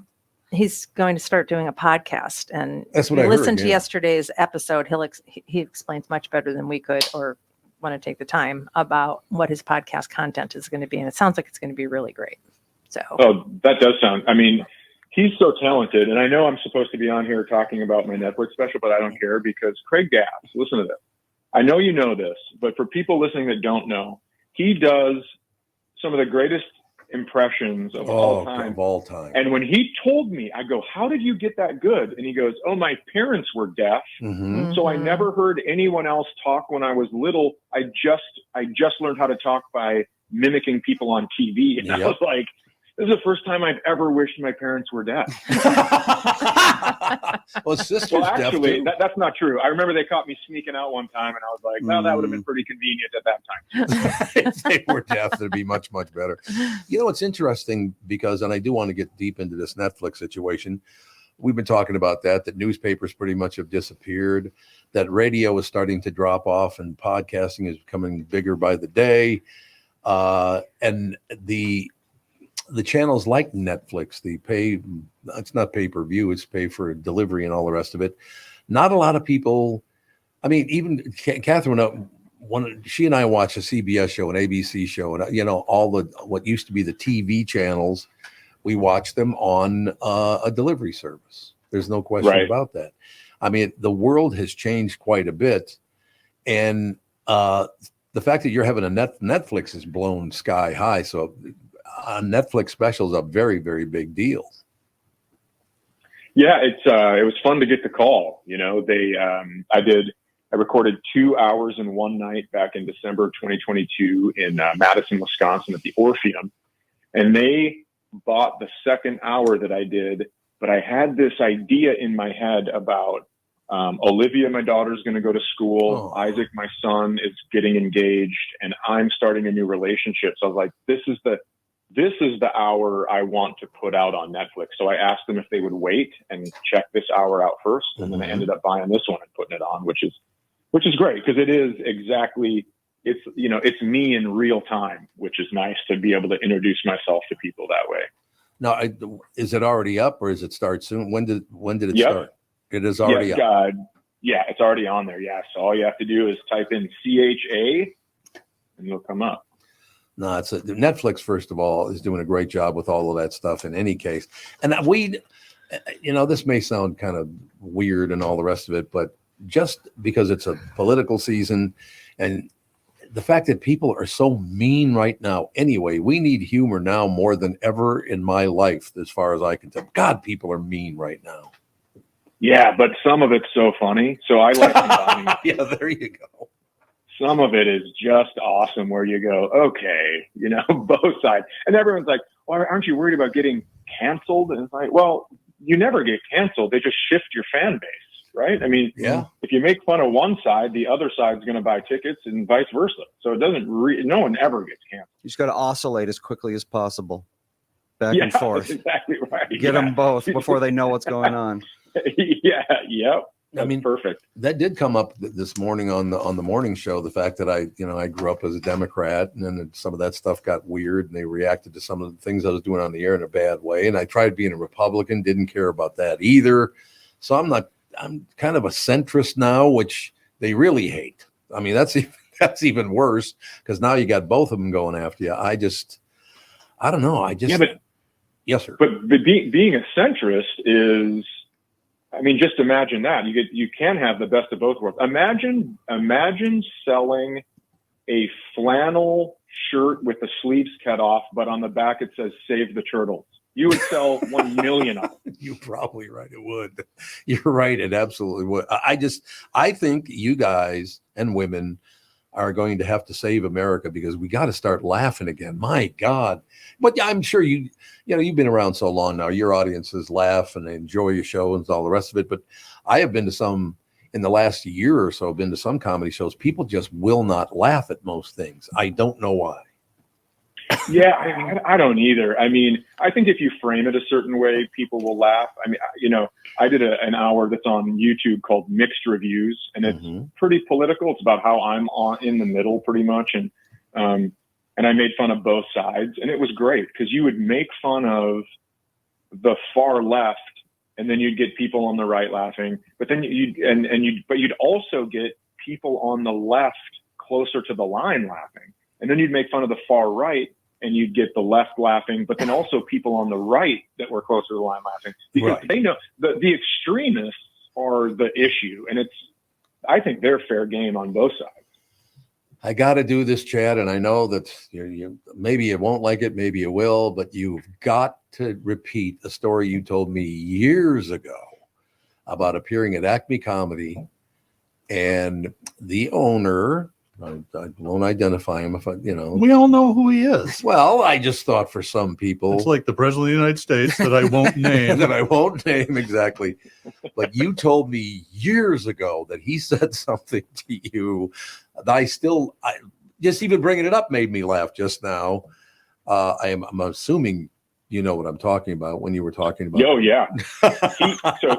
He's going to start doing a podcast, and That's what if you I heard, listen to yeah. yesterday's episode. He explains much better than we could or want to take the time about what his podcast content is going to be, and it sounds like it's going to be really great. So, Oh, that does sound, he's so talented. And I know I'm supposed to be on here talking about my Netflix special, but I don't care because Craig Gass, listen to this. I know you know this, but for people listening that don't know, he does some of the greatest impressions of all time. Of all time. And when he told me, I go, how did you get that good? And he goes, oh, my parents were deaf. Mhm. So I Mhm. never heard anyone else talk when I was little. I just learned how to talk by mimicking people on TV. And I Yep. was like, this is the first time I've ever wished my parents were deaf. Well, sister's Well, deaf actually, too. that's not true. I remember they caught me sneaking out one time, and I was like, well, that would have been pretty convenient at that time. If they were deaf, it'd be much, much better. You know, it's interesting because, and I do want to get deep into this Netflix situation. We've been talking about that newspapers pretty much have disappeared, that radio is starting to drop off and podcasting is becoming bigger by the day. And the channels like Netflix, it's not pay-per-view, it's pay for delivery and all the rest of it. Not a lot of people, I mean, even Catherine, she and I watch a CBS show, an ABC show, and all what used to be the TV channels, we watch them on a delivery service. There's no question about that. I mean, the world has changed quite a bit, and the fact that you're having a Netflix is blown sky high. So a Netflix special is a very, very big deal. Yeah, it was fun to get the call. I recorded 2 hours in one night back in December 2022 in Madison, Wisconsin at the Orpheum. And they bought the second hour that I did, but I had this idea in my head about Olivia, my daughter's going to go to school. Oh. Isaac, my son, is getting engaged, and I'm starting a new relationship. So I was like, this is the hour I want to put out on Netflix. So I asked them if they would wait and check this hour out first. And then I ended up buying this one and putting it on, which is great, because it is exactly, it's me in real time, which is nice to be able to introduce myself to people that way. Now, is it already up, or does it start soon? When did it start? It is already up. Yeah, it's already on there. Yeah. So all you have to do is type in CHA and it'll come up. No, Netflix, first of all, is doing a great job with all of that stuff in any case. And this may sound kind of weird and all the rest of it, but just because it's a political season and the fact that people are so mean right now anyway, we need humor now more than ever in my life, as far as I can tell. God, people are mean right now. Yeah, but some of it's so funny. So I like combining it. Yeah, there you go. Some of it is just awesome where you go, okay, both sides. And everyone's like, well, aren't you worried about getting canceled? And it's like, well, you never get canceled. They just shift your fan base, right? I mean, if you make fun of one side, the other side's going to buy tickets and vice versa. So it doesn't no one ever gets canceled. You just got to oscillate as quickly as possible. Back and forth. That's exactly right. Get them both before they know what's going on. Yep. That's perfect. That did come up this morning on the morning show. The fact that I grew up as a Democrat, and then some of that stuff got weird, and they reacted to some of the things I was doing on the air in a bad way. And I tried being a Republican, didn't care about that either. So I'm kind of a centrist now, which they really hate. I mean, that's even worse, because now you got both of them going after you. I don't know. Yes, sir. But being a centrist is, I mean, just imagine that you can have the best of both worlds. Imagine selling a flannel shirt with the sleeves cut off, but on the back it says "Save the Turtles." You would sell 1 million of them. You're probably right. It would. You're right. It absolutely would. I think you guys and women are going to have to save America, because we got to start laughing again. My God. But I'm sure you've been around so long now, your audiences laugh and they enjoy your show and all the rest of it. But I have been to some, in the last year or so, been to some comedy shows. People just will not laugh at most things. I don't know why. Yeah, I don't either. I mean, I think if you frame it a certain way, people will laugh. I mean, I did an hour that's on YouTube called Mixed Reviews, and it's pretty political. It's about how I'm in the middle pretty much. And I made fun of both sides, and it was great, because you would make fun of the far left, and then you'd get people on the right laughing, but then you'd also get people on the left closer to the line laughing. And then you'd make fun of the far right, and you'd get the left laughing, but then also people on the right that were closer to the line laughing, because they know the extremists are the issue. And I think they're fair game on both sides. I got to do this, Chad, and I know that you maybe you won't like it, maybe you will, but you've got to repeat a story you told me years ago about appearing at Acme Comedy, and the owner, I won't identify him if we all know who he is. Well, I just thought for some people, it's like the president of the United States that I won't name. That I won't name, exactly. But you told me years ago that he said something to you that I just even bringing it up made me laugh just now. I'm assuming you know what I'm talking about when you were talking about. Oh yeah.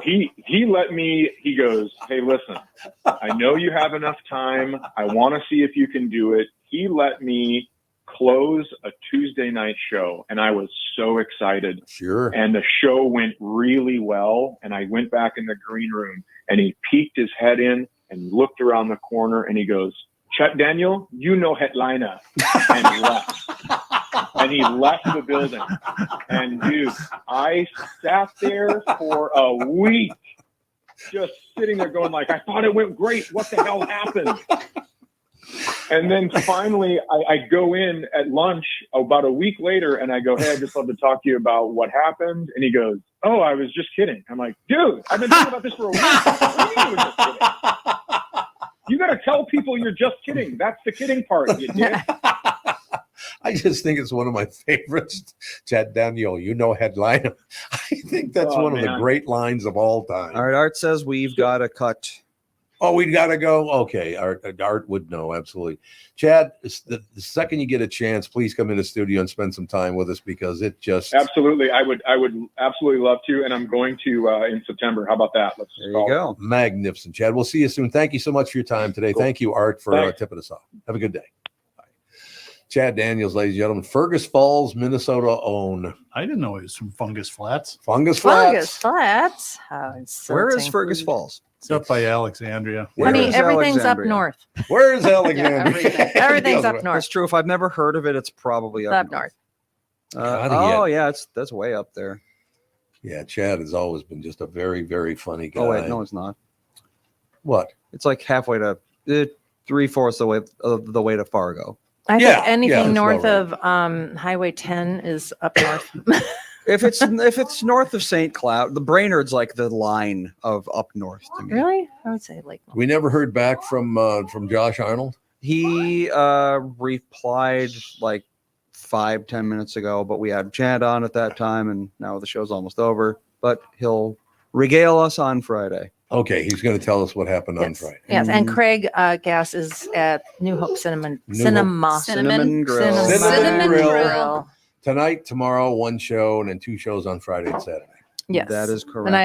He let me. He goes, "Hey, listen, I know you have enough time. I want to see if you can do it." He let me close a Tuesday night show, and I was so excited. Sure. And the show went really well. And I went back in the green room, and he peeked his head in and looked around the corner, and he goes, "Chet Daniel, you know headliner," and left. And he left the building. And dude, I sat there for a week, just sitting there going like, I thought it went great. What the hell happened? And then finally, I go in at lunch about a week later, and I go, "Hey, I just love to talk to you about what happened." And he goes, "Oh, I was just kidding." I'm like, "Dude, I've been talking about this for a week. What do you mean you were just kidding? You got to tell people you're just kidding. That's the kidding part, you dick." I just think it's one of my favorites. Chad Daniel, you know headliner. I think that's one of the great lines of all time. All right, Art says we've got to cut. Oh, we got to go. Okay, Art would know, absolutely. Chad, the second you get a chance, please come in the studio and spend some time with us, because it just absolutely. I would absolutely love to, and I'm going to in September. How about that? There you go. Magnificent, Chad. We'll see you soon. Thank you so much for your time today. Cool. Thank you, Art, for tipping us off. Have a good day. Bye. Chad Daniels, ladies and gentlemen, Fergus Falls, Minnesota own. I didn't know he was from Fungus Flats. Fungus Flats. Fungus Flats. How Where is insulting. Fergus Falls? It's up by Alexandria. Honey, is everything's up Alexandria? north. Where is Alexandria? Everything's up That's north. true. If I've never heard of it, it's probably Up north. Oh yeah, that's way up there. Yeah, Chad has always been just a very, very funny guy. Oh wait, no, it's not. What? It's like halfway to 3/4 of the way to Fargo. I Yeah, think anything that's north about of Highway 10 is up north. If it's north of St. Cloud, the Brainerd's like the line of up north to me. Really? I would say like We never heard back from Josh Arnold. He replied like 5-10 minutes ago, but we had Chad on at that time, and now the show's almost over. But he'll regale us on Friday. Okay, he's going to tell us what happened on yes. Friday. Yes, and Craig Gass is at New Hope Cinnamon Cinnamon Grill. Cinnamon Grill. Tonight, tomorrow, one show, and then 2 shows on Friday and Saturday. Yes, That is correct. and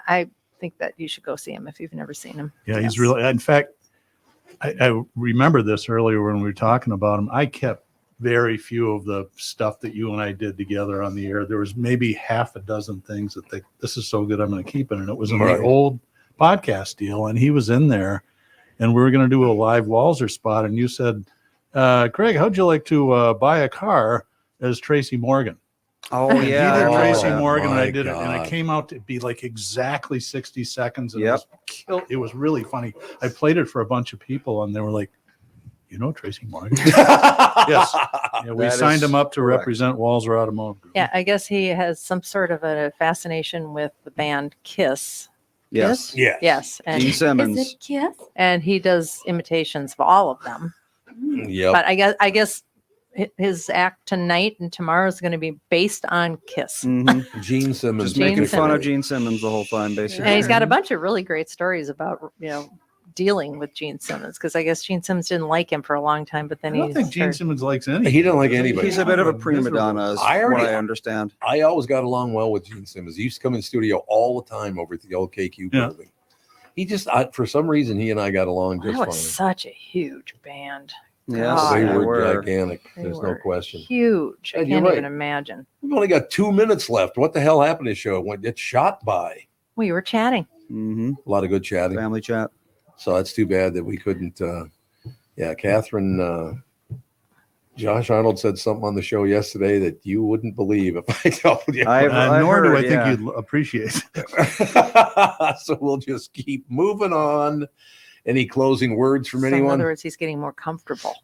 I think that you should go see him if you've never seen him. Yeah, he's really. In fact, I remember this earlier when we were talking about him. I kept very few of the stuff that you and I did together on the air. There was maybe half a dozen things that this is so good, I'm going to keep it. And it was in the old podcast deal, and he was in there, and we were going to do a live Walzer spot, and you said, Craig, how'd you like to buy a car as Tracy Morgan? Oh yeah, He did I Tracy remember that. Morgan, and I My did it, and God. it came out to be like exactly 60 seconds. And Yep. it was really funny. I played it for a bunch of people, and they were like, "You know Tracy Morgan?" Yes. Yeah, we That signed is him up to correct. represent Walzer Automotive Group. Yeah, I guess he has some sort of a fascination with the band Kiss. Yes. Yes. Yes, and Gene Simmons. Is it Kiss? and he does imitations of all of them. Yep. But I guess his act tonight and tomorrow is going to be based on Kiss. Mhm. Gene Simmons. Just making fun of Simmons. Gene Simmons the whole time, basically. And he's got a bunch of really great stories about dealing with Gene Simmons, because I guess Gene Simmons didn't like him for a long time, but then I don't think Gene started- Simmons likes anybody. He didn't like anybody. He's a bit of a prima donna, is I what already- I understand. I always got along well with Gene Simmons. He used to come in the studio all the time over at the old KQ Yeah. building. He just, for some reason, he and I got along just that fine. was such a huge band. Yes, God, They yeah, were gigantic. They There's no were question. Huge. I And you're can't right. even imagine. We've only got 2 minutes left. What the hell happened to the show? It shot by. We were chatting. Mm-hmm. A lot of good chatting. Family chat. So that's too bad that we couldn't. Catherine, Josh Arnold said something on the show yesterday that you wouldn't believe if I told you. I've Nor do heard, I think yeah. you'd appreciate it. So we'll just keep moving on. Any closing words from So in anyone? other words, he's getting more comfortable.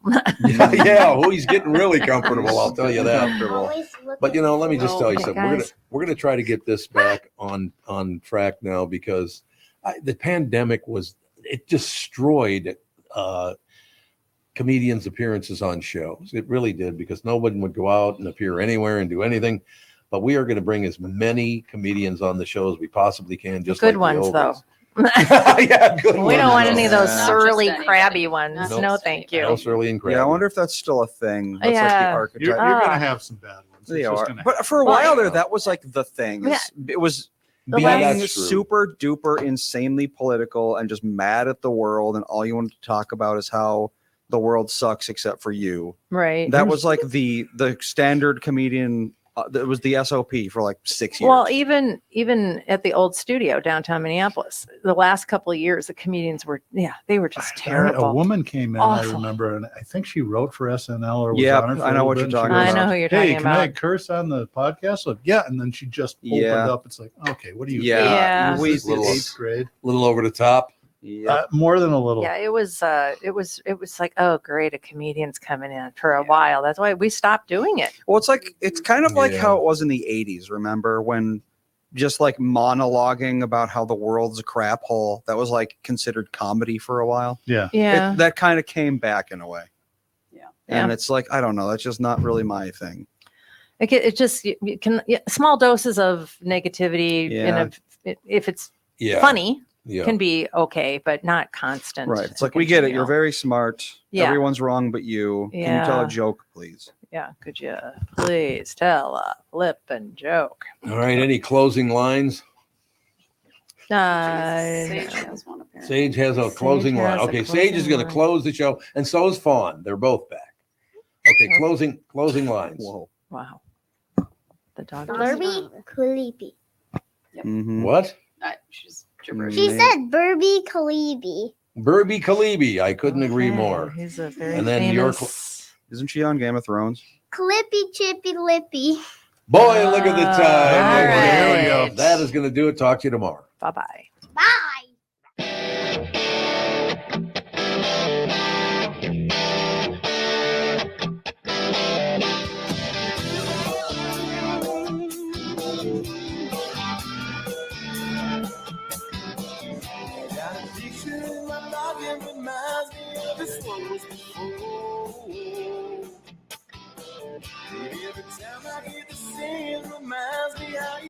Yeah, he's getting really comfortable. I'll tell you that. Always look But at let me just tell you Okay, something. guys. We're gonna try to get this back on track now, because the pandemic it destroyed comedians' appearances on shows. It really did, because nobody would go out and appear anywhere and do anything. But we are going to bring as many comedians on the show as we possibly can. Just Good like the ones, though. oldies. Yeah, good We ones. don't want any of those Not surly, just anybody. crabby ones. Not No, just thank anybody. No you. surly and crabby. Yeah, I wonder if that's still a thing. That's like the Yeah. archetype. You're going Ah. to have some bad ones. They It's just are. gonna But for a Well, while there, yeah. that was like the thing. It was The being last- That's true. super duper insanely political and just mad at the world, and all you wanted to talk about is how the world sucks except for you. Right. That was like the standard comedian. That was the SOP for like 6 years. Well, even at the old studio downtown Minneapolis, the last couple of years, the comedians were they were just terrible. A woman came in, Awful. I remember, and I think she wrote for SNL or was Yep, on it for I a know little what bit, you're and she talking goes, I know who you're hey, talking can I about. curse on the podcast? Like, yeah, and then she just Yeah. opened up. It's like, okay, what do you? Yeah. Is We- this the Little- 8th grade? A little over the top. Yeah. More than a little. Yeah, it was like, oh great, a comedian's coming in for a while. That's why we stopped doing it. Well, it's kind of like Yeah. how it was in the 80s. Remember when just like monologuing about how the world's a crap hole, that was like considered comedy for a while. Yeah. Yeah. That kind of came back in a way. Yeah. And Yeah. it's like, I don't know. That's just not really my thing. It just you can small doses of negativity Yeah. if it's Yeah. funny Yeah. can be okay, but not constant. Right. It's and like, we get it. You're continual. very smart. Yeah. Everyone's wrong but you. Can you tell Yeah. a joke, please? Yeah. Could you please tell a flippin' joke? All right. Any closing lines? Sage has one apparently. Sage has a Sage closing line. has a Okay, Sage is closing going to line. close the show, and so is Fawn. They're both back. Okay, closing lines. Whoa. Wow. The dog. Burby Kalibi. Mhm. What? She's gibberish. She Name. said Burby Kalibi. Burby Kalibi. I couldn't agree Okay, more. He's a very And then your famous. Isn't she on Game of Thrones? Clippy Chippy Lippy. Boy, look at the time. All There we go. right. That is going to do it. Talk to you tomorrow. Bye-bye. Bye. Got a picture in my noggin reminds me of this one was before. Every time I hear the same reminds me how you